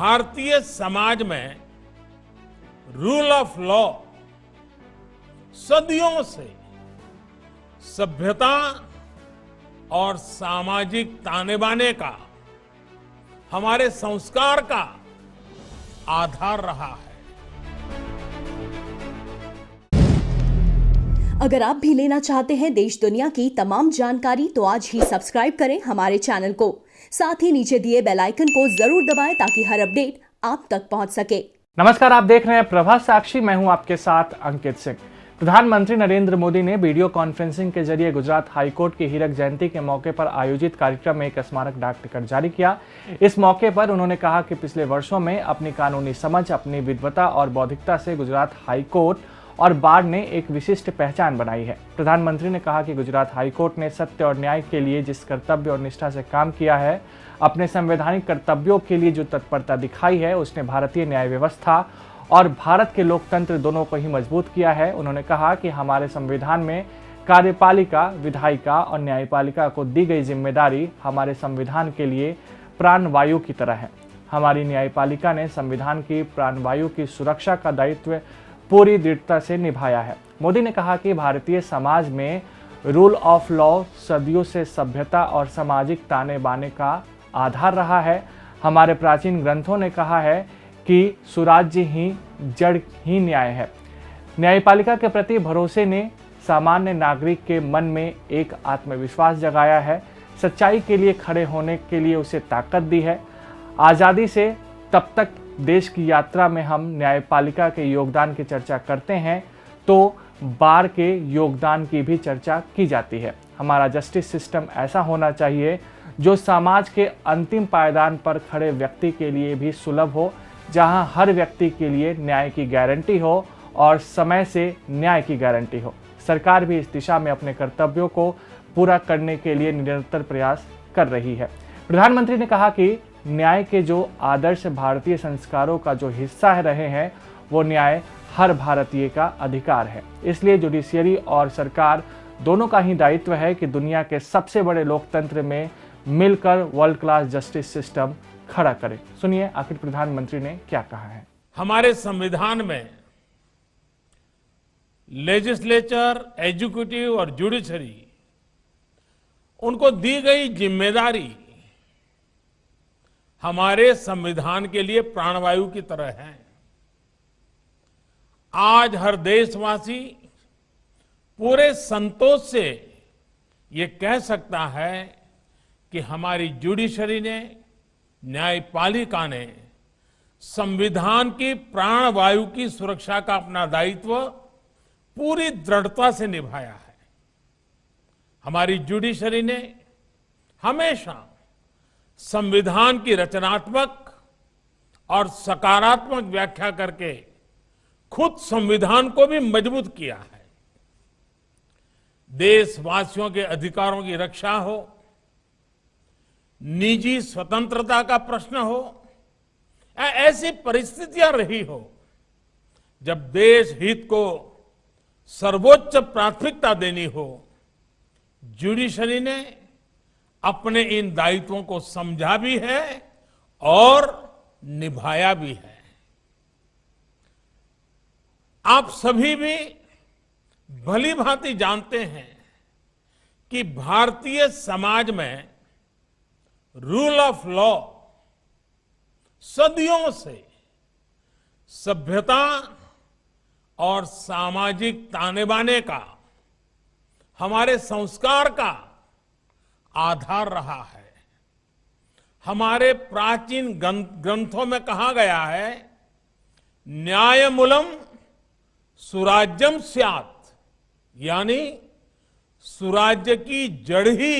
भारतीय समाज में rule of law सदियों से सभ्यता और सामाजिक ताने बाने का, हमारे संस्कार का आधार रहा है। अगर आप भी लेना चाहते हैं देश दुनिया की तमाम जानकारी तो आज ही सब्सक्राइब करें हमारे चैनल को। साथ ही नीचे दिए बेल आइकन को जरूर दबाएं ताकि हर अपडेट आप तक पहुंच सके। नमस्कार, आप देख रहे हैं प्रभा साक्षी। मैं हूं आपके साथ अंकित सिंह। प्रधानमंत्री नरेंद्र मोदी ने वीडियो कॉन्फ्रेंसिंग के जरिए गुजरात हाईकोर्ट की हीरक जयंती के मौके पर आयोजित कार्यक्रम में एक स्मारक डाक टिकट जारी किया। इस मौके पर उन्होंने कहा कि पिछले वर्षों में अपनी कानूनी समझ, अपनी विद्वता और बौद्धिकता से गुजरात हाईकोर्ट और बार ने एक विशिष्ट पहचान बनाई है। प्रधानमंत्री ने कहा कि गुजरात हाईकोर्ट ने सत्य और न्याय के लिए जिस कर्तव्य और निष्ठा से काम किया है, अपने संवैधानिक कर्तव्यों के लिए जो तत्परता दिखाई है, उसने भारतीय न्याय व्यवस्था और भारत के लोकतंत्र दोनों को ही मजबूत किया है। उन्होंने कहा कि हमारे संविधान में कार्यपालिका, विधायिका और न्यायपालिका को दी गई जिम्मेदारी हमारे संविधान के लिए प्राणवायु की तरह है। हमारी न्यायपालिका ने संविधान की प्राणवायु की सुरक्षा का दायित्व पूरी दृढ़ता से निभाया है। मोदी ने कहा कि भारतीय समाज में रूल ऑफ लॉ सदियों से सभ्यता और सामाजिक ताने बाने का आधार रहा है। हमारे प्राचीन ग्रंथों ने कहा है कि सुराज्य ही जड़ ही न्याय है। न्यायपालिका के प्रति भरोसे ने सामान्य नागरिक के मन में एक आत्मविश्वास जगाया है, सच्चाई के लिए खड़े होने के लिए उसे ताकत दी है। आज़ादी से तब तक देश की यात्रा में हम न्यायपालिका के योगदान की चर्चा करते हैं तो बार के योगदान की भी चर्चा की जाती है। हमारा जस्टिस सिस्टम ऐसा होना चाहिए जो समाज के अंतिम पायदान पर खड़े व्यक्ति के लिए भी सुलभ हो, जहां हर व्यक्ति के लिए न्याय की गारंटी हो और समय से न्याय की गारंटी हो। सरकार भी इस दिशा में अपने कर्तव्यों को पूरा करने के लिए निरंतर प्रयास कर रही है। प्रधानमंत्री ने कहा कि न्याय के जो आदर्श भारतीय संस्कारों का जो हिस्सा रहे हैं, वो न्याय हर भारतीय का अधिकार है। इसलिए जुडिशियरी और सरकार दोनों का ही दायित्व है कि दुनिया के सबसे बड़े लोकतंत्र में मिलकर वर्ल्ड क्लास जस्टिस सिस्टम खड़ा करे। सुनिए आखिर प्रधानमंत्री ने क्या कहा है। हमारे संविधान में लेजिस्लेचर, एग्जीक्यूटिव और जुडिशरी, उनको दी गई जिम्मेदारी हमारे संविधान के लिए प्राणवायु की तरह है। आज हर देशवासी पूरे संतोष से ये कह सकता है कि हमारी जुडिशरी ने, न्यायपालिका ने संविधान की प्राणवायु की सुरक्षा का अपना दायित्व पूरी दृढ़ता से निभाया है। हमारी जुडिशरी ने हमेशा संविधान की रचनात्मक और सकारात्मक व्याख्या करके खुद संविधान को भी मजबूत किया है। देशवासियों के अधिकारों की रक्षा हो, निजी स्वतंत्रता का प्रश्न हो, या ऐसी परिस्थितियां रही हो जब देश हित को सर्वोच्च प्राथमिकता देनी हो, जुडिशरी ने अपने इन दायित्वों को समझा भी है और निभाया भी है। आप सभी भी भली भांति जानते हैं कि भारतीय समाज में रूल ऑफ लॉ सदियों से सभ्यता और सामाजिक ताने बाने का, हमारे संस्कार का आधार रहा है। हमारे प्राचीन ग्रंथों में कहा गया है, न्यायमूलम सुराज्यम स्यात्, यानी सुराज्य की जड़ ही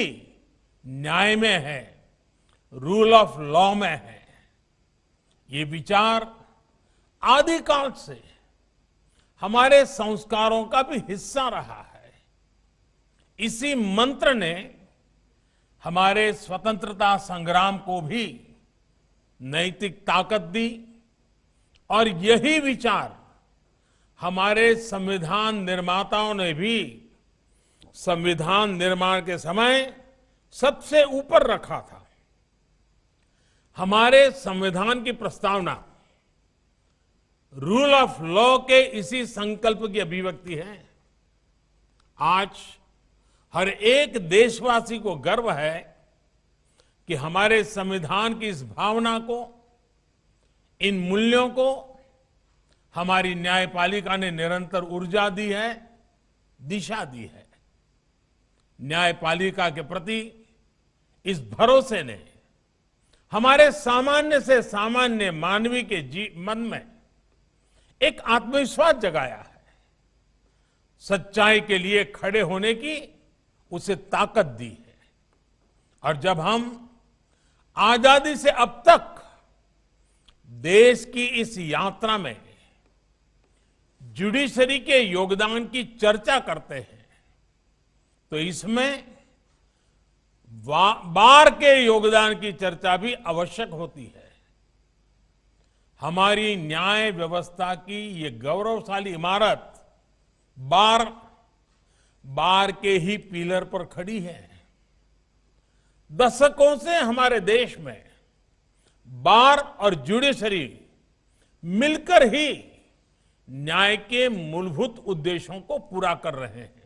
न्याय में है, रूल ऑफ लॉ में है। ये विचार आदिकाल से हमारे संस्कारों का भी हिस्सा रहा है। इसी मंत्र ने हमारे स्वतंत्रता संग्राम को भी नैतिक ताकत दी और यही विचार हमारे संविधान निर्माताओं ने भी संविधान निर्माण के समय सबसे ऊपर रखा था। हमारे संविधान की प्रस्तावना रूल ऑफ लॉ के इसी संकल्प की अभिव्यक्ति है। आज हर एक देशवासी को गर्व है कि हमारे संविधान की इस भावना को, इन मूल्यों को हमारी न्यायपालिका ने निरंतर ऊर्जा दी है, दिशा दी है। न्यायपालिका के प्रति इस भरोसे ने हमारे सामान्य से सामान्य मानवी के मन में एक आत्मविश्वास जगाया है, सच्चाई के लिए खड़े होने की उसे ताकत दी है। और जब हम आजादी से अब तक देश की इस यात्रा में जुडिशरी के योगदान की चर्चा करते हैं तो इसमें बार के योगदान की चर्चा भी आवश्यक होती है। हमारी न्याय व्यवस्था की ये गौरवशाली इमारत बार के ही पिलर पर खड़ी है। दशकों से हमारे देश में बार और जुडिशरी मिलकर ही न्याय के मूलभूत उद्देश्यों को पूरा कर रहे हैं।